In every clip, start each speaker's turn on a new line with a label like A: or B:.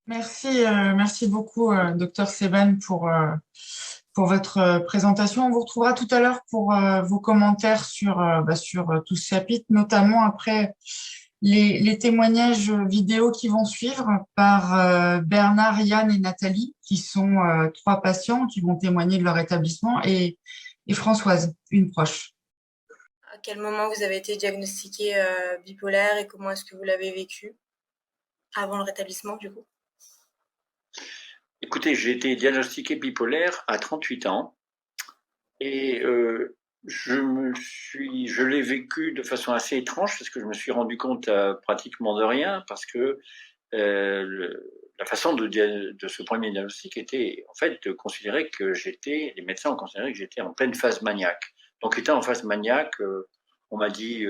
A: Merci beaucoup, docteur Seban, pour votre présentation. On vous retrouvera tout à l'heure pour vos commentaires sur tout ce chapitre, notamment après les témoignages vidéo qui vont suivre par Bernard, Yann et Nathalie, qui sont trois patients qui vont témoigner de leur établissement, et Françoise, une proche.
B: À quel moment vous avez été diagnostiqué bipolaire et comment est-ce que vous l'avez vécu avant le rétablissement du coup?
C: Écoutez, j'ai été diagnostiqué bipolaire à 38 ans et je l'ai vécu de façon assez étrange parce que je me suis rendu compte pratiquement de rien parce que la façon de ce premier diagnostic était en fait de considérer que les médecins ont considéré que j'étais en pleine phase maniaque. Donc étant en phase maniaque, on m'a dit,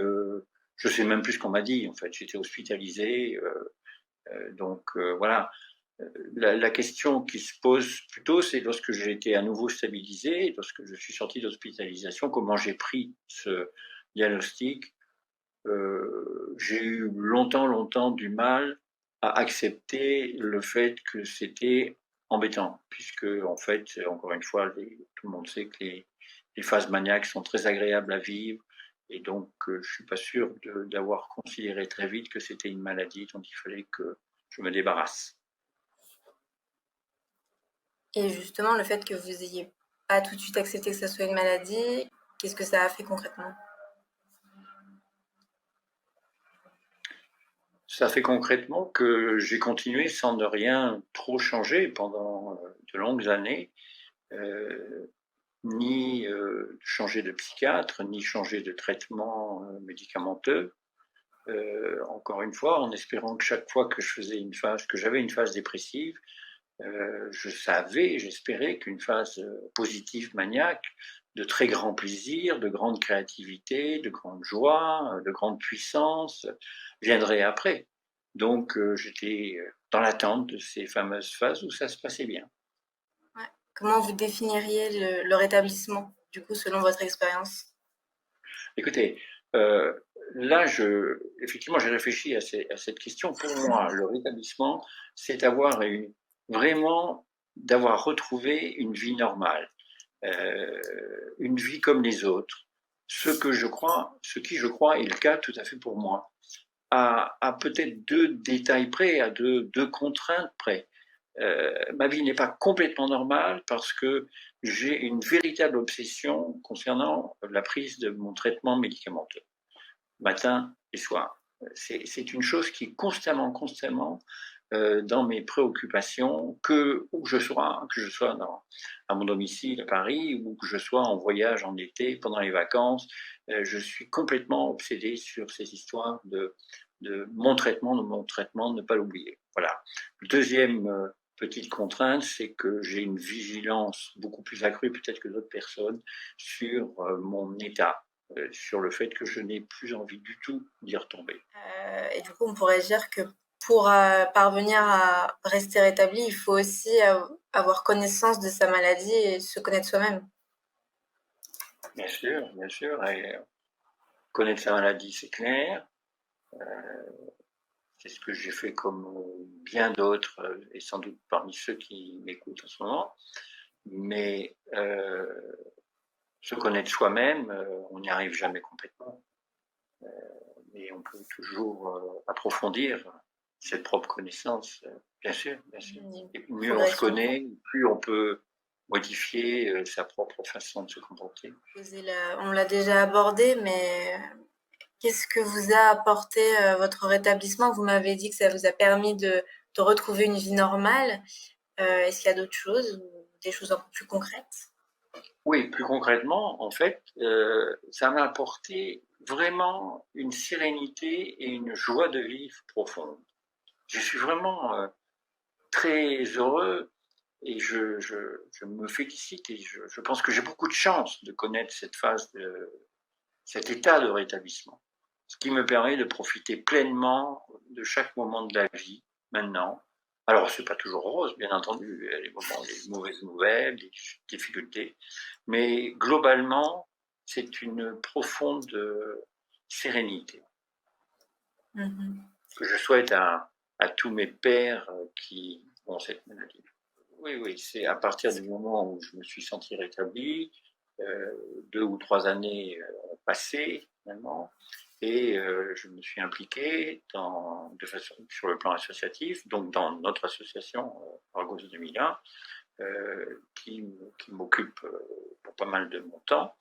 C: je sais même plus ce qu'on m'a dit en fait, j'étais hospitalisé, voilà. La question qui se pose plutôt, c'est lorsque j'ai été à nouveau stabilisé, lorsque je suis sorti d'hospitalisation, comment j'ai pris ce diagnostic. J'ai eu longtemps du mal à accepter le fait que c'était embêtant, puisque en fait, encore une fois, tout le monde sait que les phases maniaques sont très agréables à vivre, et donc je suis pas sûr d'avoir considéré très vite que c'était une maladie dont il fallait que je me débarrasse.
B: Et justement, le fait que vous ayez pas tout de suite accepté que ça soit une maladie, qu'est-ce que ça a fait concrètement?
C: Ça fait concrètement que j'ai continué sans ne rien trop changer pendant de longues années, ni changer de psychiatre, ni changer de traitement médicamenteux. Encore une fois, en espérant que chaque fois que que j'avais une phase dépressive, j'espérais qu'une phase positive maniaque, de très grand plaisir, de grande créativité, de grande joie, de grande puissance, viendrait après. Donc j'étais dans l'attente de ces fameuses phases où ça se passait bien.
B: Ouais. Comment vous définiriez le rétablissement, du coup, selon votre expérience?
C: Écoutez, là, effectivement, j'ai réfléchi à cette question. Pour moi, le rétablissement, c'est vraiment d'avoir retrouvé une vie normale, une vie comme les autres. Ce qui je crois est le cas tout à fait pour moi, à peut-être deux détails près, à deux contraintes près. Ma vie n'est pas complètement normale parce que j'ai une véritable obsession concernant la prise de mon traitement médicamenteux, matin et soir. C'est une chose qui est constamment dans mes préoccupations, que je sois à mon domicile à Paris ou que je sois en voyage en été pendant les vacances. Je suis complètement obsédé sur ces histoires de mon traitement, de ne pas l'oublier. Voilà. Deuxième petite contrainte, c'est que j'ai une vigilance beaucoup plus accrue peut-être que d'autres personnes sur mon état, sur le fait que je n'ai plus envie du tout d'y retomber.
B: Et du coup, on pourrait dire que pour parvenir à rester rétabli, il faut aussi avoir connaissance de sa maladie et se connaître soi-même.
C: Bien sûr. Et connaître sa maladie, c'est clair. C'est ce que j'ai fait comme bien d'autres, et sans doute parmi ceux qui m'écoutent en ce moment. Mais se connaître soi-même, on n'y arrive jamais complètement. Mais on peut toujours approfondir cette propre connaissance, bien sûr. Et mieux on se connaît, plus on peut modifier sa propre façon de se comporter.
B: On l'a déjà abordé, mais qu'est-ce que vous a apporté votre rétablissement? Vous m'avez dit que ça vous a permis de retrouver une vie normale. Est-ce qu'il y a d'autres choses ou des choses un peu plus concrètes?
C: Oui, plus concrètement, en fait, ça m'a apporté vraiment une sérénité et une joie de vivre profonde. Je suis vraiment très heureux et je me félicite et je pense que j'ai beaucoup de chance de connaître cet état de rétablissement, ce qui me permet de profiter pleinement de chaque moment de la vie maintenant. Alors, c'est pas toujours rose, bien entendu, il y a des moments, des mauvaises nouvelles, des difficultés, mais globalement, c'est une profonde sérénité que je souhaite à tous mes pairs qui bon, cette maladie. Oui, oui, c'est à partir du moment où je me suis senti rétabli, 2 ou 3 années ont passé maintenant, et je me suis impliqué sur le plan associatif, donc dans notre association Argos 2001, qui m'occupe pour pas mal de mon temps.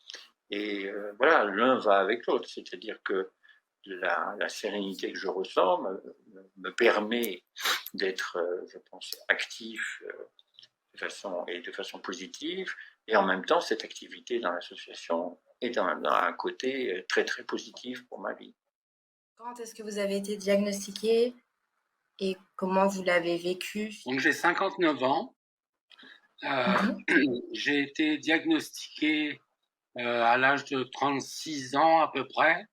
C: Et voilà, l'un va avec l'autre, c'est-à-dire que la sérénité que je ressens me permet d'être, je pense, actif de façon positive, et en même temps, cette activité dans l'association est dans un côté très très positif pour ma vie.
B: Quand est-ce que vous avez été diagnostiqué et comment vous l'avez vécu?
D: Donc j'ai 59 ans. J'ai été diagnostiqué à l'âge de 36 ans à peu près.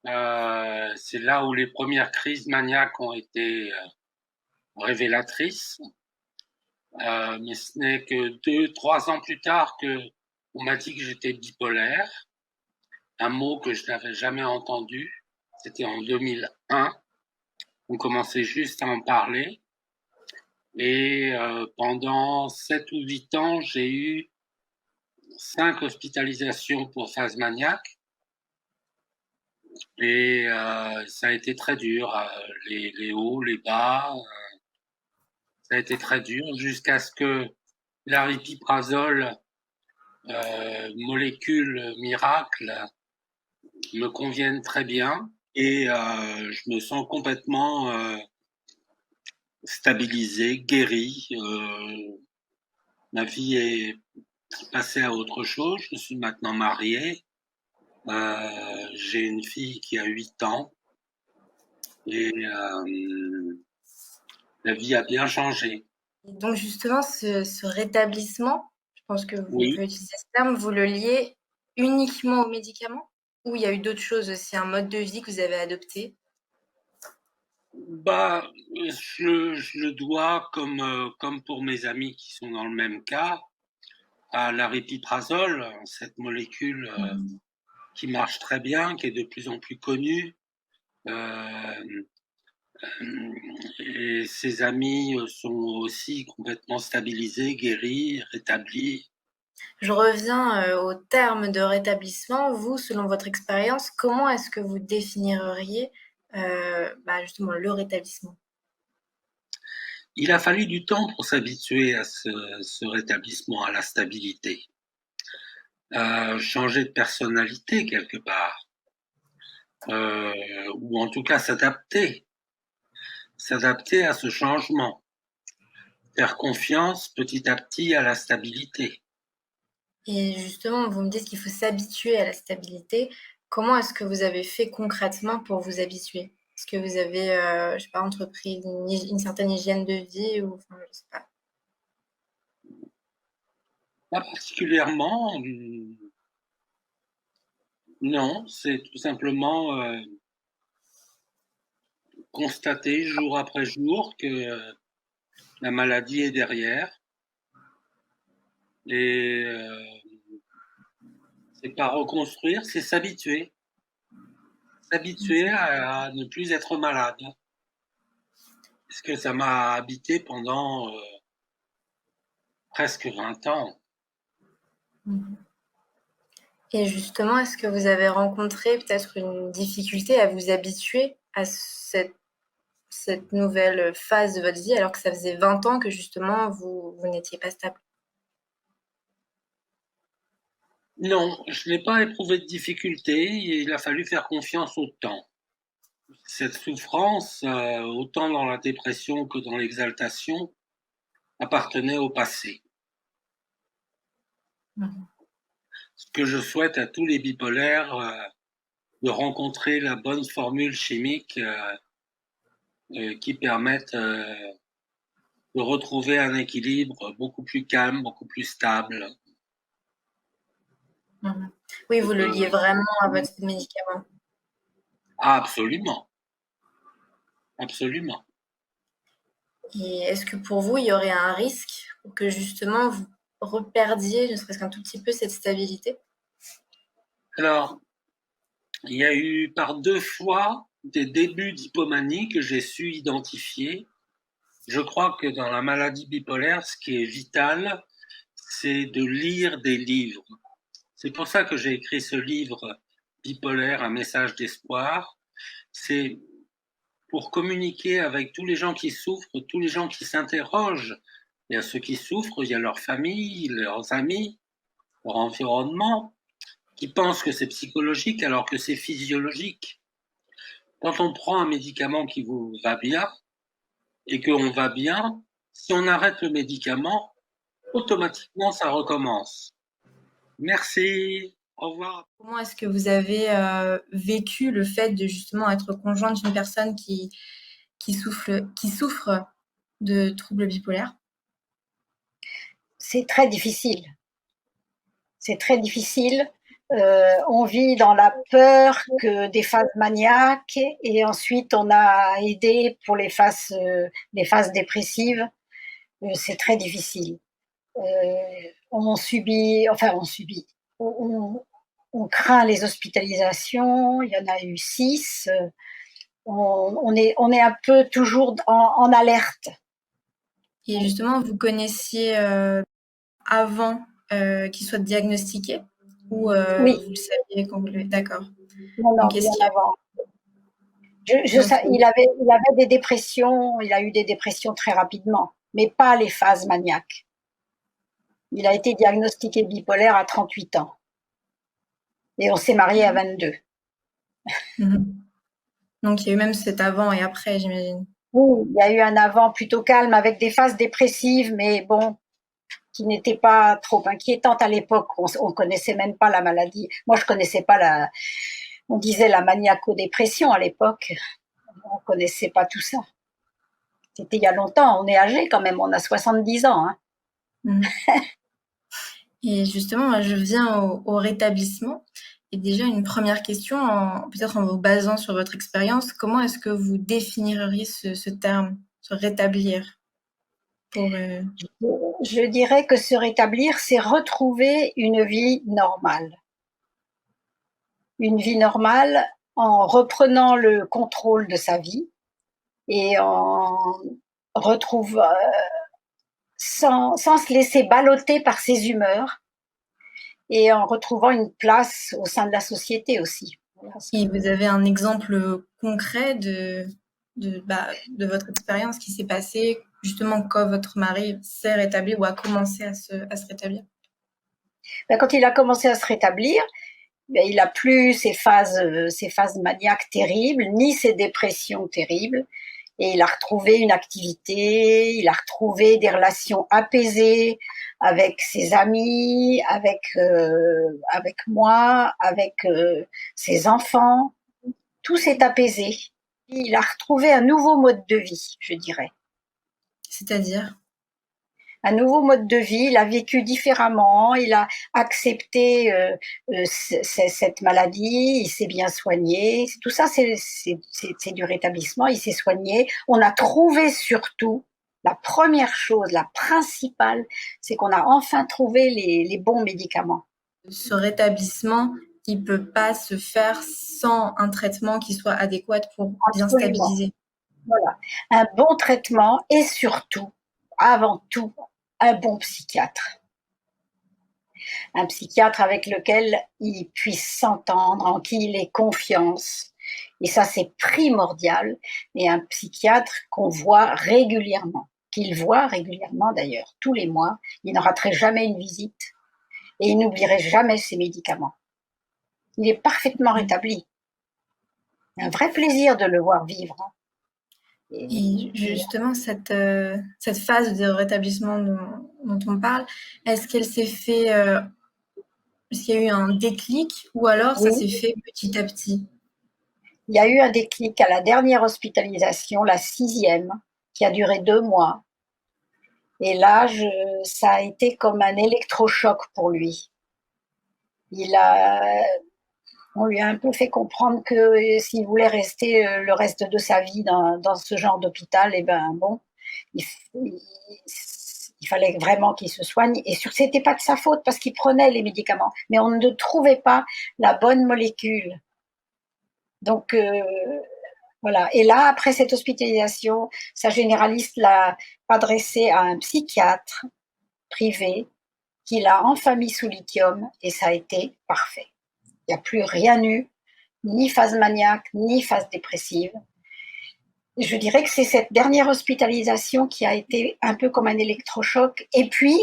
D: C'est là où les premières crises maniaques ont été révélatrices. Mais ce n'est que 2-3 ans plus tard que on m'a dit que j'étais bipolaire, un mot que je n'avais jamais entendu. C'était en 2001. On commençait juste à en parler. Et pendant 7 ou 8 ans, j'ai eu 5 hospitalisations pour phase maniaque. Et ça a été très dur, les hauts, les bas. Ça a été très dur jusqu'à ce que l'aripiprazole, molécule miracle, me convienne très bien. Et je me sens complètement stabilisé, guéri. Ma vie est passée à autre chose. Je suis maintenant marié. J'ai une fille qui a 8 ans. Et la vie a bien changé.
B: Et donc justement, ce rétablissement, je pense que vous
D: Oui.
B: pouvez utiliser ce terme, vous le liez uniquement aux médicaments ou il y a eu d'autres choses aussi, un mode de vie que vous avez adopté?
D: Bah, je le dois comme pour mes amis qui sont dans le même cas à l'aripiprazole, cette molécule qui marche très bien, qui est de plus en plus connue. Et ses amis sont aussi complètement stabilisés, guéris, rétablis.
B: Je reviens au terme de rétablissement. Vous, selon votre expérience, comment est-ce que vous définiriez justement le rétablissement?
D: Il a fallu du temps pour s'habituer à ce rétablissement, à la stabilité. Changer de personnalité quelque part, ou en tout cas s'adapter à ce changement, faire confiance petit à petit à la stabilité.
B: Et justement, vous me dites qu'il faut s'habituer à la stabilité. Comment est-ce que vous avez fait concrètement pour vous habituer? Est-ce que vous avez, je sais pas, entrepris une certaine hygiène de vie ou enfin, je sais pas?
D: Pas particulièrement, non, c'est tout simplement constater jour après jour que la maladie est derrière. Et c'est pas reconstruire, c'est s'habituer. S'habituer à ne plus être malade. Parce que ça m'a habité pendant presque 20 ans.
B: Et justement, est-ce que vous avez rencontré peut-être une difficulté à vous habituer à cette nouvelle phase de votre vie alors que ça faisait 20 ans que justement vous n'étiez pas stable?
D: Non, je n'ai pas éprouvé de difficulté. Il a fallu faire confiance au temps. Cette souffrance, autant dans la dépression que dans l'exaltation, appartenait au passé. Ce que je souhaite à tous les bipolaires, de rencontrer la bonne formule chimique qui permette de retrouver un équilibre beaucoup plus calme, beaucoup plus stable.
B: Oui, vous le liez vraiment à votre médicament.
D: Absolument. Absolument.
B: Et est-ce que pour vous, il y aurait un risque pour que justement vous reperdiez, ne serait-ce qu'un tout petit peu, cette stabilité?
D: Alors, il y a eu par 2 fois des débuts d'hypomanie que j'ai su identifier Je crois que dans la maladie bipolaire, ce qui est vital, c'est de lire des livres. C'est pour ça que j'ai écrit ce livre bipolaire, un message d'espoir. C'est pour communiquer avec tous les gens qui souffrent, tous les gens qui s'interrogent. Il y a ceux qui souffrent, il y a leur famille, leurs amis, leur environnement, qui pensent que c'est psychologique alors que c'est physiologique. Quand on prend un médicament qui vous va bien et qu'on va bien, si on arrête le médicament, automatiquement ça recommence. Merci, au revoir.
B: Comment est-ce que vous avez vécu le fait de justement être conjointe d'une personne qui souffre de troubles bipolaires?
E: C'est très difficile. C'est très difficile. On vit dans la peur que des phases maniaques et ensuite on a aidé pour les phases dépressives. C'est très difficile. On subit, on craint les hospitalisations. Il y en a eu 6. On est un peu toujours en alerte.
B: Et justement, vous connaissiez avant qu'il soit diagnostiqué ou
E: Oui.
B: vous le saviez quand vous le... D'accord.
E: Non,
B: Donc,
E: bien avant. Il avait des dépressions, il a eu des dépressions très rapidement, mais pas les phases maniaques. Il a été diagnostiqué bipolaire à 38 ans. Et on s'est mariés à 22.
B: Donc, il y a eu même cet avant et après, j'imagine.
E: Oui, il y a eu un avant plutôt calme avec des phases dépressives, mais bon, qui n'étaient pas trop inquiétantes à l'époque. On connaissait même pas la maladie. Moi, je connaissais pas on disait la maniaco-dépression à l'époque. On connaissait pas tout ça. C'était il y a longtemps. On est âgé quand même. On a 70 ans. Hein.
B: Et justement, moi, je viens au rétablissement. Et déjà, une première question, peut-être en vous basant sur votre expérience, comment est-ce que vous définiriez ce terme, se rétablir
E: Je dirais que se rétablir, c'est retrouver une vie normale. Une vie normale en reprenant le contrôle de sa vie et en retrouvant, sans se laisser balloter par ses humeurs et en retrouvant une place au sein de la société aussi.
B: Et vous avez un exemple concret de votre expérience qui s'est passée justement quand votre mari s'est rétabli ou a commencé à se rétablir?
E: Quand il a commencé à se rétablir, il n'a plus ces phases maniaques terribles, ni ces dépressions terribles. Et il a retrouvé une activité, il a retrouvé des relations apaisées avec ses amis, avec moi, avec ses enfants. Tout s'est apaisé. Il a retrouvé un nouveau mode de vie, je dirais.
B: C'est-à-dire?
E: Un nouveau mode de vie, il a vécu différemment, il a accepté cette maladie, il s'est bien soigné. Tout ça, c'est du rétablissement, il s'est soigné. On a trouvé surtout, la première chose, la principale, c'est qu'on a enfin trouvé les bons médicaments.
B: Ce rétablissement, il ne peut pas se faire sans un traitement qui soit adéquat pour bien stabiliser.
E: Voilà, un bon traitement et surtout, avant tout, un bon psychiatre. Un psychiatre avec lequel il puisse s'entendre, en qui il ait confiance. Et ça, c'est primordial. Et un psychiatre qu'on voit régulièrement, qu'il voit régulièrement d'ailleurs, tous les mois. Il ne raterait jamais une visite et il n'oublierait jamais ses médicaments. Il est parfaitement rétabli. Un vrai plaisir de le voir vivre.
B: Et justement, cette phase de rétablissement dont on parle, est-ce qu'elle s'est fait, est-ce qu'il y a eu un déclic ou alors ça s'est fait petit à petit?
E: Il y a eu un déclic à la dernière hospitalisation, la 6e, qui a duré 2 mois. Et là, ça a été comme un électrochoc pour lui. On lui a un peu fait comprendre que s'il voulait rester le reste de sa vie dans ce genre d'hôpital, eh ben bon, il fallait vraiment qu'il se soigne. Et c'était pas de sa faute parce qu'il prenait les médicaments, mais on ne trouvait pas la bonne molécule. Donc Voilà. Et là, après cette hospitalisation, sa généraliste l'a adressé à un psychiatre privé qui l'a enfin mis sous lithium et ça a été parfait. Il n'y a plus rien eu, ni phase maniaque, ni phase dépressive. Et je dirais que c'est cette dernière hospitalisation qui a été un peu comme un électrochoc. Et puis,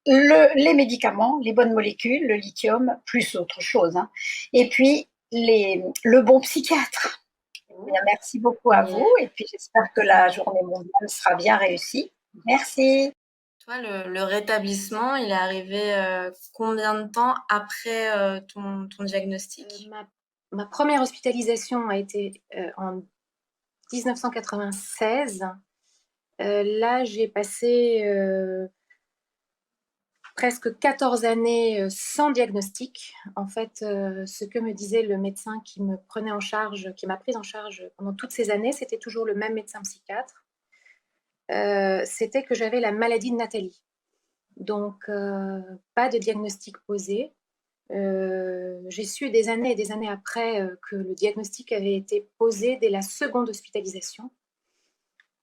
E: les médicaments, les bonnes molécules, le lithium, plus autre chose. Hein. Et puis, le bon psychiatre. Bien, merci beaucoup à vous et puis j'espère que la journée mondiale sera bien réussie. Merci.
B: Toi, le rétablissement, il est arrivé combien de temps après ton diagnostic?
F: Ma première hospitalisation a été en 1996. Là, j'ai passé presque 14 années sans diagnostic. En fait, ce que me disait le médecin qui me prenait en charge, qui m'a prise en charge pendant toutes ces années, c'était toujours le même médecin psychiatre. C'était que j'avais la maladie de Nathalie. Donc, pas de diagnostic posé. J'ai su des années et des années après que le diagnostic avait été posé dès la seconde hospitalisation.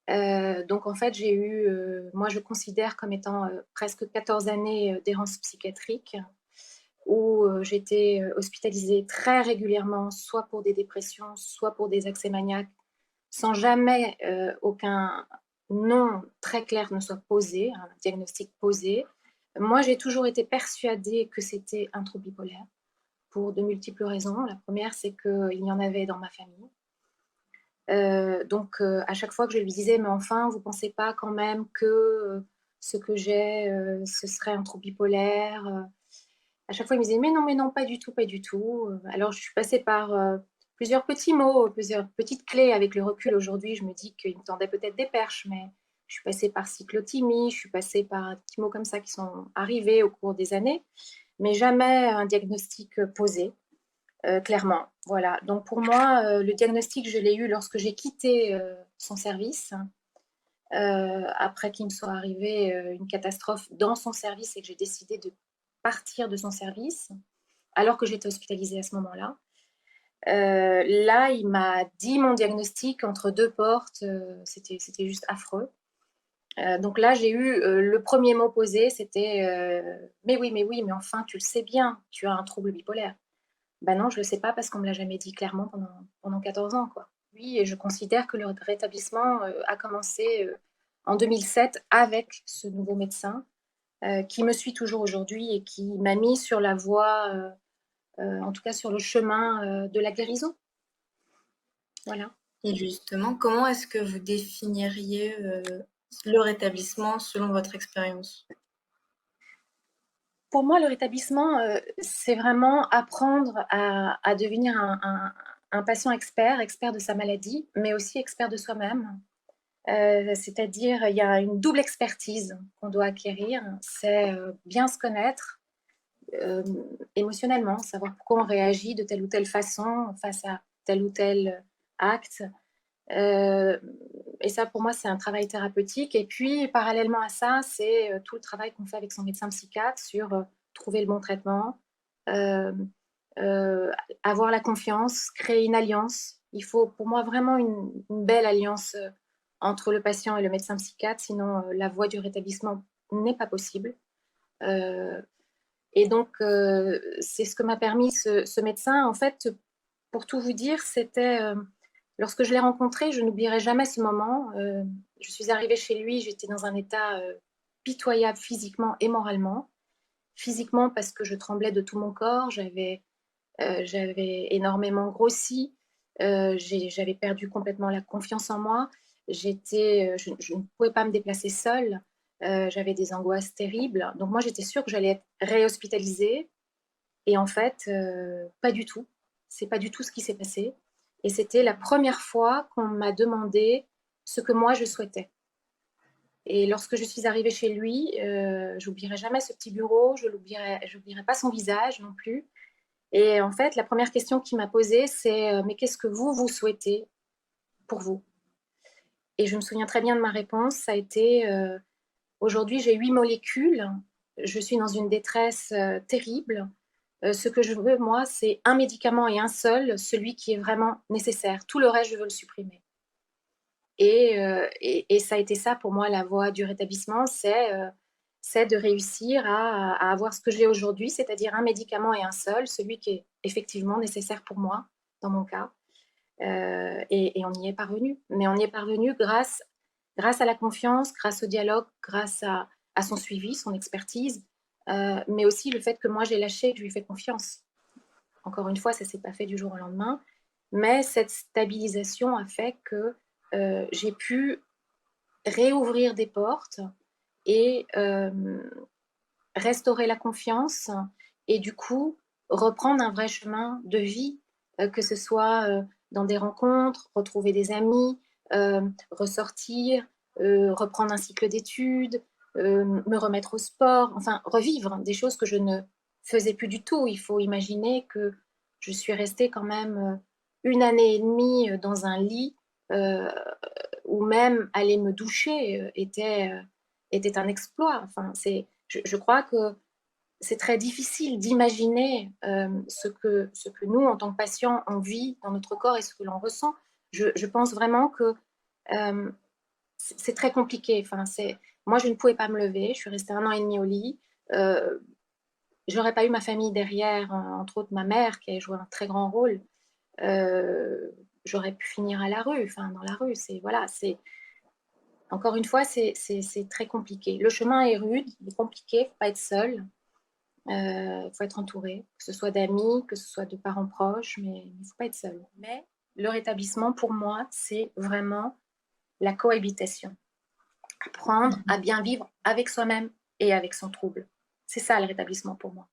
F: Donc en fait, j'ai eu, moi je considère comme étant presque 14 années d'errance psychiatrique où j'étais hospitalisée très régulièrement, soit pour des dépressions, soit pour des accès maniaques, sans jamais aucun nom très clair ne soit posé, un diagnostic posé. Moi, j'ai toujours été persuadée que c'était un trouble bipolaire pour de multiples raisons. La première, c'est qu'il y en avait dans ma famille. Donc, à chaque fois que je lui disais, mais enfin, vous ne pensez pas quand même que ce que j'ai, ce serait un trouble bipolaire à chaque fois, il me disait, mais non, pas du tout, pas du tout. Alors, je suis passée par plusieurs petits mots, plusieurs petites clés. Avec le recul, aujourd'hui, je me dis qu'il me tendait peut-être des perches, mais je suis passée par cyclothymie, je suis passée par des petits mots comme ça qui sont arrivés au cours des années, mais jamais un diagnostic posé. Clairement, voilà. Donc pour moi, le diagnostic, je l'ai eu lorsque j'ai quitté son service, après qu'il me soit arrivé une catastrophe dans son service et que j'ai décidé de partir de son service, alors que j'étais hospitalisée à ce moment-là. Là, il m'a dit mon diagnostic entre deux portes, c'était juste affreux. Donc là, j'ai eu le premier mot posé, c'était mais oui, mais enfin, tu le sais bien, tu as un trouble bipolaire. Ben non, je ne le sais pas parce qu'on ne me l'a jamais dit clairement pendant 14 ans. Quoi. Oui, et je considère que le rétablissement a commencé en 2007 avec ce nouveau médecin qui me suit toujours aujourd'hui et qui m'a mis sur la voie, en tout cas sur le chemin de la guérison. Voilà.
B: Et justement, comment est-ce que vous définiriez le rétablissement selon votre expérience?
F: Pour moi, le rétablissement, c'est vraiment apprendre à devenir un patient expert de sa maladie, mais aussi expert de soi-même. C'est-à-dire, il y a une double expertise qu'on doit acquérir. C'est bien se connaître émotionnellement, savoir pourquoi on réagit de telle ou telle façon face à tel ou tel acte. Et ça, pour moi, c'est un travail thérapeutique. Et puis, parallèlement à ça, c'est tout le travail qu'on fait avec son médecin psychiatre sur trouver le bon traitement, avoir la confiance, créer une alliance. Il faut, pour moi, vraiment une belle alliance entre le patient et le médecin psychiatre, sinon la voie du rétablissement n'est pas possible. Et donc, c'est ce que m'a permis ce médecin. En fait, pour tout vous dire, c'était... lorsque je l'ai rencontré, je n'oublierai jamais ce moment. Je suis arrivée chez lui, j'étais dans un état pitoyable physiquement et moralement. Physiquement parce que je tremblais de tout mon corps, j'avais énormément grossi, j'avais perdu complètement la confiance en moi. Je ne pouvais pas me déplacer seule, j'avais des angoisses terribles. Donc moi, j'étais sûre que j'allais être réhospitalisée. Et en fait, pas du tout. C'est pas du tout ce qui s'est passé. Et c'était la première fois qu'on m'a demandé ce que moi je souhaitais. Et lorsque je suis arrivée chez lui, j'oublierai jamais ce petit bureau, je n'oublierai pas son visage non plus. Et en fait, la première question qu'il m'a posée, c'est mais qu'est-ce que vous souhaitez pour vous? Et je me souviens très bien de ma réponse, ça a été aujourd'hui j'ai 8 molécules, je suis dans une détresse terrible, Ce que je veux, moi, c'est un médicament et un seul, celui qui est vraiment nécessaire. Tout le reste, je veux le supprimer. Et ça a été ça pour moi, la voie du rétablissement, c'est de réussir à avoir ce que j'ai aujourd'hui, c'est-à-dire un médicament et un seul, celui qui est effectivement nécessaire pour moi, dans mon cas. Et on y est parvenu. Mais on y est parvenu grâce à la confiance, grâce au dialogue, grâce à son suivi, son expertise, mais aussi le fait que moi j'ai lâché, que je lui fais confiance. Encore une fois, ça ne s'est pas fait du jour au lendemain, mais cette stabilisation a fait que j'ai pu réouvrir des portes et restaurer la confiance et du coup reprendre un vrai chemin de vie, que ce soit dans des rencontres, retrouver des amis, ressortir, reprendre un cycle d'études, me remettre au sport, enfin revivre des choses que je ne faisais plus du tout. Il faut imaginer que je suis restée quand même 1 année et demie dans un lit, ou même aller me doucher était un exploit. Enfin, je crois que c'est très difficile d'imaginer ce que nous, en tant que patients, on vit dans notre corps et ce que l'on ressent. Je pense vraiment que c'est très compliqué. Enfin, moi, je ne pouvais pas me lever. Je suis restée 1 an et demi au lit. J'aurais pas eu ma famille derrière, entre autres ma mère, qui a joué un très grand rôle. J'aurais pu finir à la rue, enfin dans la rue. Encore une fois, c'est très compliqué. Le chemin est rude, il est compliqué, il ne faut pas être seul. Il faut être entouré, que ce soit d'amis, que ce soit de parents proches, mais il ne faut pas être seul. Mais le rétablissement, pour moi, c'est vraiment la cohabitation. Apprendre à bien vivre avec soi-même et avec son trouble. C'est ça le rétablissement pour moi.